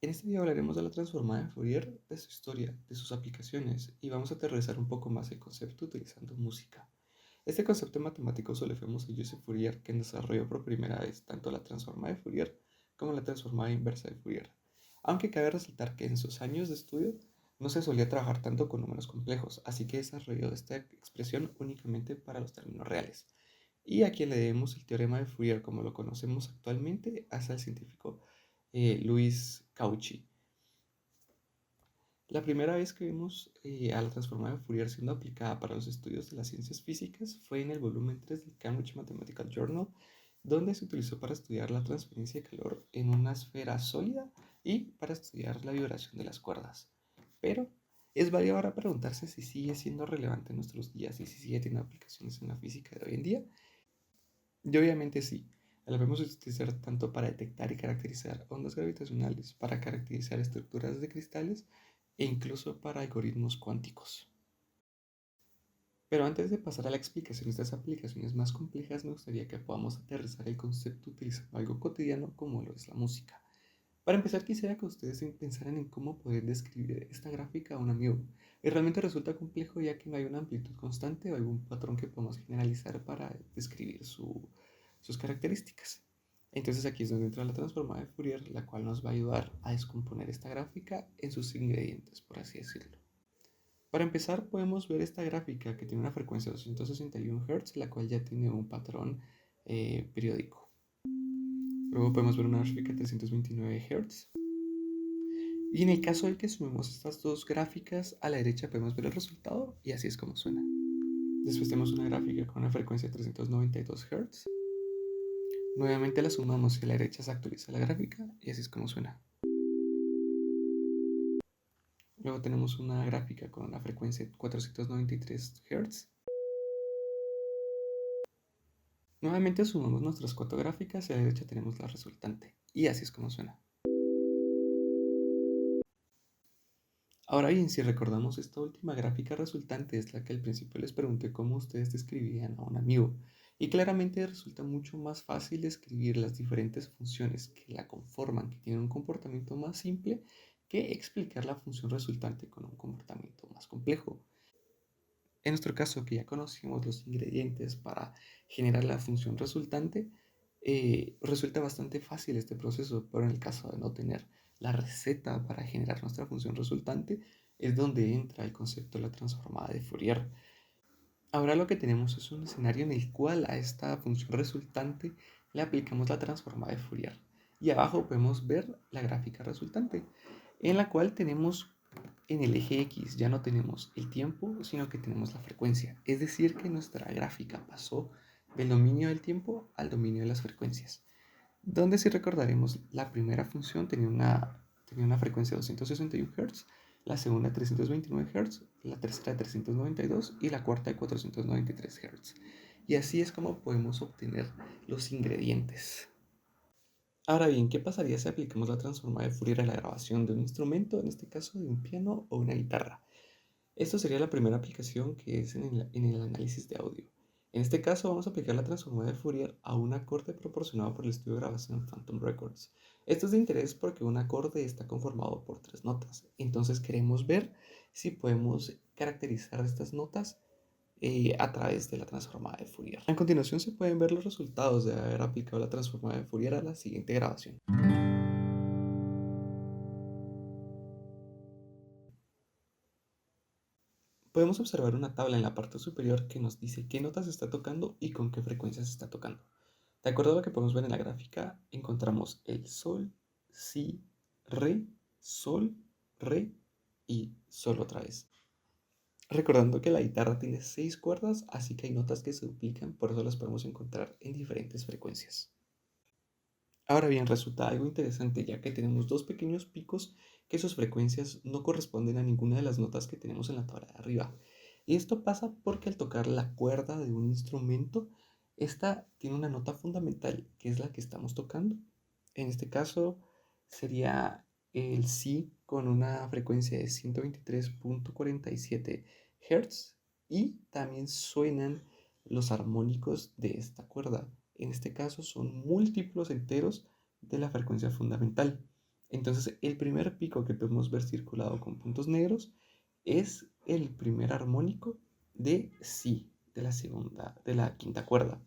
En este video hablaremos de la transformada de Fourier, de su historia, de sus aplicaciones y vamos a aterrizar un poco más el concepto utilizando música. Este concepto matemático se lo debemos a Joseph Fourier, quien desarrolló por primera vez tanto la transformada de Fourier como la transformada inversa de Fourier. Aunque cabe resaltar que en sus años de estudio no se solía trabajar tanto con números complejos, así que desarrolló esta expresión únicamente para los términos reales. Y a quien le debemos el teorema de Fourier como lo conocemos actualmente es al científico Louis Cauchy. La primera vez que vimos a la transformada de Fourier siendo aplicada para los estudios de las ciencias físicas fue en el volumen 3 del Cambridge Mathematical Journal, donde se utilizó para estudiar la transferencia de calor en una esfera sólida y para estudiar la vibración de las cuerdas. Pero es válido ahora preguntarse si sigue siendo relevante en nuestros días y si sigue teniendo aplicaciones en la física de hoy en día. Y obviamente sí, la podemos utilizar tanto para detectar y caracterizar ondas gravitacionales, para caracterizar estructuras de cristales e incluso para algoritmos cuánticos. Pero antes de pasar a la explicación de estas aplicaciones más complejas, me gustaría que podamos aterrizar el concepto utilizando algo cotidiano como lo es la música. Para empezar, quisiera que ustedes pensaran en cómo poder describir esta gráfica a un amigo. Y realmente resulta complejo ya que no hay una amplitud constante o algún patrón que podamos generalizar para describir sus características. Entonces aquí es donde entra la transformada de Fourier, la cual nos va a ayudar a descomponer esta gráfica en sus ingredientes, por así decirlo. Para empezar, podemos ver esta gráfica que tiene una frecuencia de 261 Hz, la cual ya tiene un patrón periódico. Luego podemos ver una gráfica de 329 Hz. Y en el caso de que sumemos estas dos gráficas, a la derecha podemos ver el resultado y así es como suena. Después tenemos una gráfica con una frecuencia de 392 Hz. Nuevamente la sumamos y a la derecha se actualiza la gráfica y así es como suena. Luego tenemos una gráfica con una frecuencia de 493 Hz. Nuevamente sumamos nuestras cuatro gráficas y a la derecha tenemos la resultante y así es como suena. Ahora bien, si recordamos esta última gráfica resultante es la que al principio les pregunté cómo ustedes describirían a un amigo. Y claramente resulta mucho más fácil describir las diferentes funciones que la conforman, que tienen un comportamiento más simple, que explicar la función resultante con un comportamiento más complejo. En nuestro caso, que ya conocimos los ingredientes para generar la función resultante, resulta bastante fácil este proceso, pero en el caso de no tener la receta para generar nuestra función resultante, es donde entra el concepto de la transformada de Fourier. Ahora lo que tenemos es un escenario en el cual a esta función resultante le aplicamos la transformada de Fourier. Y abajo podemos ver la gráfica resultante, en la cual tenemos en el eje X ya no tenemos el tiempo, sino que tenemos la frecuencia. Es decir, que nuestra gráfica pasó del dominio del tiempo al dominio de las frecuencias. Donde si recordaremos, la primera función tenía una frecuencia de 261 Hz, la segunda de 329 Hz, la tercera de 392 y la cuarta de 493 Hz. Y así es como podemos obtener los ingredientes. Ahora bien, ¿qué pasaría si aplicamos la transformada de Fourier a la grabación de un instrumento, en este caso de un piano o una guitarra? Esto sería la primera aplicación que es en el análisis de audio. En este caso vamos a aplicar la transformada de Fourier a un acorde proporcionado por el estudio de grabación Phantom Records. Esto es de interés porque un acorde está conformado por tres notas. Entonces queremos ver si podemos caracterizar estas notas a través de la transformada de Fourier. A continuación se pueden ver los resultados de haber aplicado la transformada de Fourier a la siguiente grabación. Podemos observar una tabla en la parte superior que nos dice qué notas se está tocando y con qué frecuencia se está tocando. De acuerdo a lo que podemos ver en la gráfica, encontramos el sol, si, sol, re y sol otra vez. Recordando que la guitarra tiene 6 cuerdas, así que hay notas que se duplican, por eso las podemos encontrar en diferentes frecuencias. Ahora bien, resulta algo interesante ya que tenemos dos pequeños picos que sus frecuencias no corresponden a ninguna de las notas que tenemos en la tabla de arriba. Y esto pasa porque al tocar la cuerda de un instrumento, esta tiene una nota fundamental que es la que estamos tocando. En este caso sería el si con una frecuencia de 123.47 Hz y también suenan los armónicos de esta cuerda. En este caso son múltiplos enteros de la frecuencia fundamental. Entonces, el primer pico que podemos ver circulado con puntos negros es el primer armónico de Si, de la quinta cuerda.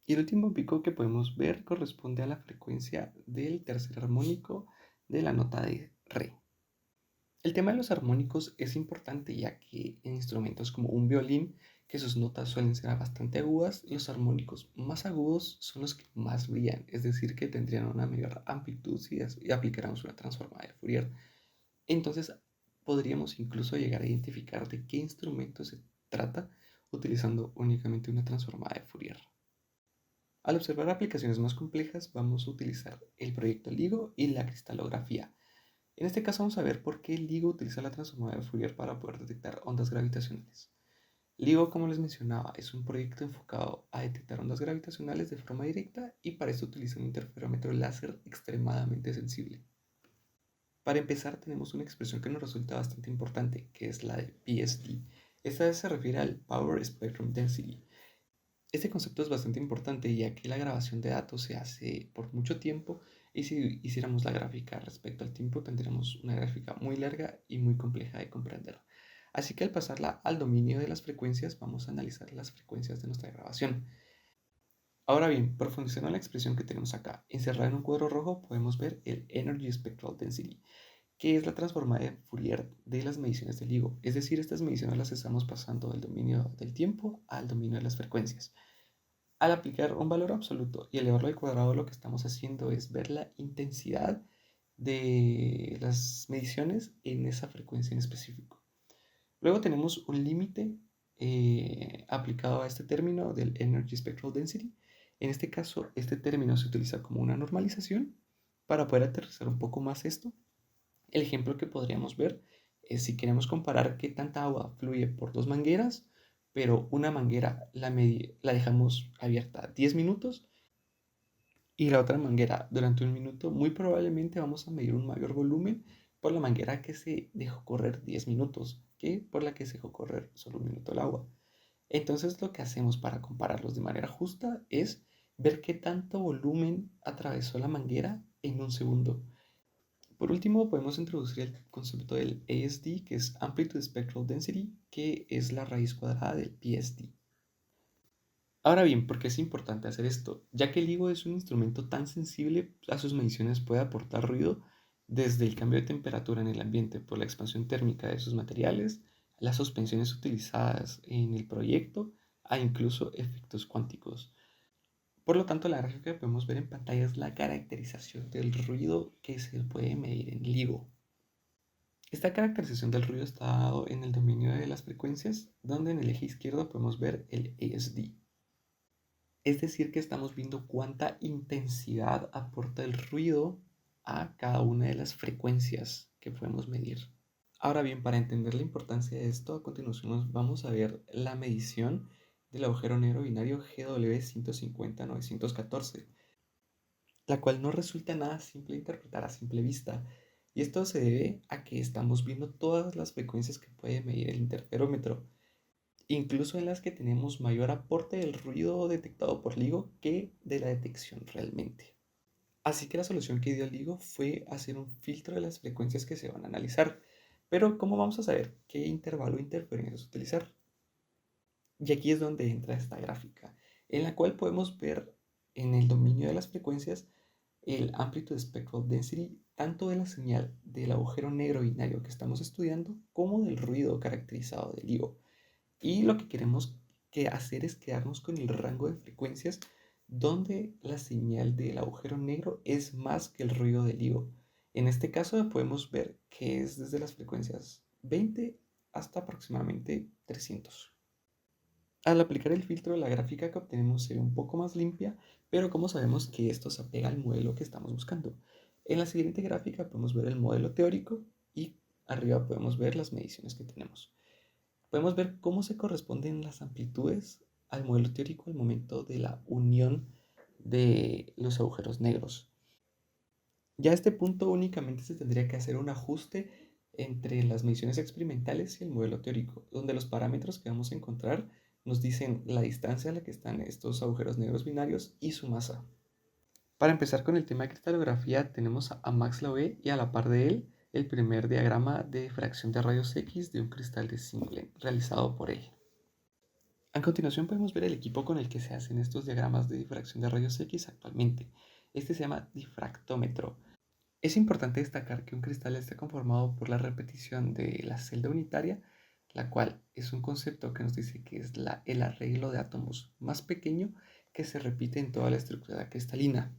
Y el último pico que podemos ver corresponde a la frecuencia del tercer armónico de la nota de Re. El tema de los armónicos es importante ya que en instrumentos como un violín, que sus notas suelen ser bastante agudas, los armónicos más agudos son los que más brillan, es decir, que tendrían una mayor amplitud si aplicáramos una transformada de Fourier. Entonces, podríamos incluso llegar a identificar de qué instrumento se trata utilizando únicamente una transformada de Fourier. Al observar aplicaciones más complejas, vamos a utilizar el proyecto LIGO y la cristalografía. En este caso vamos a ver por qué LIGO utiliza la transformada de Fourier para poder detectar ondas gravitacionales. LIGO, como les mencionaba, es un proyecto enfocado a detectar ondas gravitacionales de forma directa y para eso utiliza un interferómetro láser extremadamente sensible. Para empezar, tenemos una expresión que nos resulta bastante importante, que es la de PSD. Esta se refiere al Power Spectrum Density. Este concepto es bastante importante ya que la grabación de datos se hace por mucho tiempo y si hiciéramos la gráfica respecto al tiempo tendríamos una gráfica muy larga y muy compleja de comprender. Así que al pasarla al dominio de las frecuencias vamos a analizar las frecuencias de nuestra grabación. Ahora bien, profundizando en la expresión que tenemos acá, encerrada en un cuadro rojo podemos ver el Energy Spectral Density, que es la transformada de Fourier de las mediciones del LIGO. Es decir, estas mediciones las estamos pasando del dominio del tiempo al dominio de las frecuencias. Al aplicar un valor absoluto y elevarlo al cuadrado, lo que estamos haciendo es ver la intensidad de las mediciones en esa frecuencia en específico. Luego tenemos un límite aplicado a este término del Energy Spectral Density. En este caso, este término se utiliza como una normalización para poder aterrizar un poco más esto. El ejemplo que podríamos ver es si queremos comparar qué tanta agua fluye por dos mangueras, pero una manguera la dejamos abierta 10 minutos y la otra manguera durante un minuto, muy probablemente vamos a medir un mayor volumen por la manguera que se dejó correr 10 minutos que por la que se dejó correr solo un minuto el agua. Entonces lo que hacemos para compararlos de manera justa es ver qué tanto volumen atravesó la manguera en un segundo. Por último, podemos introducir el concepto del ASD, que es Amplitude Spectral Density, que es la raíz cuadrada del PSD. Ahora bien, ¿por qué es importante hacer esto? Ya que el LIGO es un instrumento tan sensible, a sus mediciones puede aportar ruido desde el cambio de temperatura en el ambiente por la expansión térmica de sus materiales, las suspensiones utilizadas en el proyecto, a incluso efectos cuánticos. Por lo tanto, la gráfica que podemos ver en pantalla es la caracterización del ruido que se puede medir en LIGO. Esta caracterización del ruido está dado en el dominio de las frecuencias, donde en el eje izquierdo podemos ver el ASD. Es decir, que estamos viendo cuánta intensidad aporta el ruido a cada una de las frecuencias que podemos medir. Ahora bien, para entender la importancia de esto, a continuación nos vamos a ver la medición del agujero negro binario GW150914, la cual no resulta nada simple de interpretar a simple vista. Y esto se debe a que estamos viendo todas las frecuencias que puede medir el interferómetro, incluso en las que tenemos mayor aporte del ruido detectado por LIGO que de la detección realmente. Así que la solución que dio LIGO fue hacer un filtro de las frecuencias que se van a analizar. Pero ¿cómo vamos a saber qué intervalo de interferencias utilizar? Y aquí es donde entra esta gráfica, en la cual podemos ver en el dominio de las frecuencias el Amplitude Spectral Density tanto de la señal del agujero negro binario que estamos estudiando como del ruido caracterizado del LIGO. Y lo que queremos hacer es quedarnos con el rango de frecuencias donde la señal del agujero negro es más que el ruido del LIGO. En este caso podemos ver que es desde las frecuencias 20 hasta aproximadamente 300. Al aplicar el filtro, la gráfica que obtenemos se ve un poco más limpia, pero ¿cómo sabemos que esto se apega al modelo que estamos buscando? En la siguiente gráfica podemos ver el modelo teórico y arriba podemos ver las mediciones que tenemos. Podemos ver cómo se corresponden las amplitudes al modelo teórico al momento de la unión de los agujeros negros. Ya a este punto únicamente se tendría que hacer un ajuste entre las mediciones experimentales y el modelo teórico, donde los parámetros que vamos a encontrar nos dicen la distancia a la que están estos agujeros negros binarios y su masa. Para empezar con el tema de cristalografía, tenemos a Max Loé y a la par de él el primer diagrama de difracción de rayos X de un cristal de Singlen, realizado por él. A continuación podemos ver el equipo con el que se hacen estos diagramas de difracción de rayos X actualmente. Este se llama difractómetro. Es importante destacar que un cristal está conformado por la repetición de la celda unitaria, la cual es un concepto que nos dice que es el arreglo de átomos más pequeño que se repite en toda la estructura cristalina.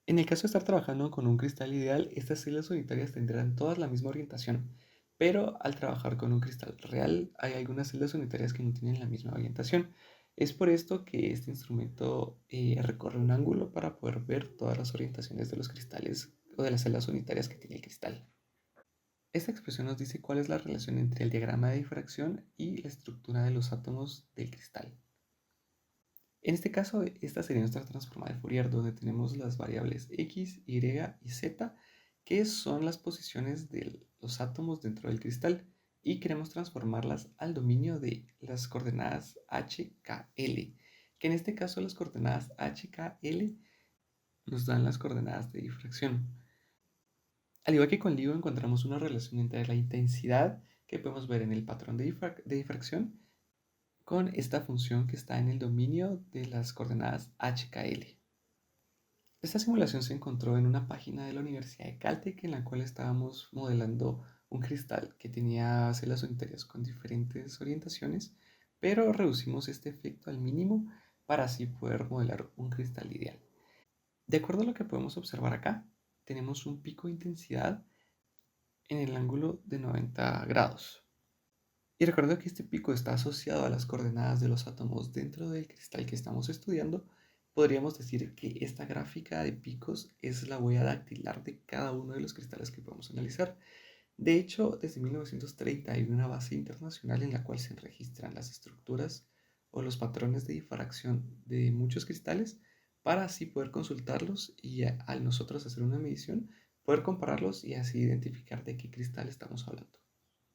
En el caso de estar trabajando con un cristal ideal, estas celdas unitarias tendrán todas la misma orientación, pero al trabajar con un cristal real hay algunas celdas unitarias que no tienen la misma orientación. Es por esto que este instrumento recorre un ángulo para poder ver todas las orientaciones de los cristales o de las celdas unitarias que tiene el cristal. Esta expresión nos dice cuál es la relación entre el diagrama de difracción y la estructura de los átomos del cristal. En este caso, esta sería nuestra transforma de Fourier, donde tenemos las variables x, y y z, que son las posiciones de los átomos dentro del cristal, y queremos transformarlas al dominio de las coordenadas h, k, l, que en este caso las coordenadas h, k, l nos dan las coordenadas de difracción. Al igual que con LIGO encontramos una relación entre la intensidad que podemos ver en el patrón de difracción con esta función que está en el dominio de las coordenadas HKL. Esta simulación se encontró en una página de la Universidad de Caltech en la cual estábamos modelando un cristal que tenía celdas unitarias con diferentes orientaciones, pero reducimos este efecto al mínimo para así poder modelar un cristal ideal. De acuerdo a lo que podemos observar acá, tenemos un pico de intensidad en el ángulo de 90 grados. Y recuerdo que este pico está asociado a las coordenadas de los átomos dentro del cristal que estamos estudiando. Podríamos decir que esta gráfica de picos es la huella dactilar de cada uno de los cristales que podemos analizar. De hecho, desde 1930 hay una base internacional en la cual se registran las estructuras o los patrones de difracción de muchos cristales para así poder consultarlos y al nosotros hacer una medición, poder compararlos y así identificar de qué cristal estamos hablando.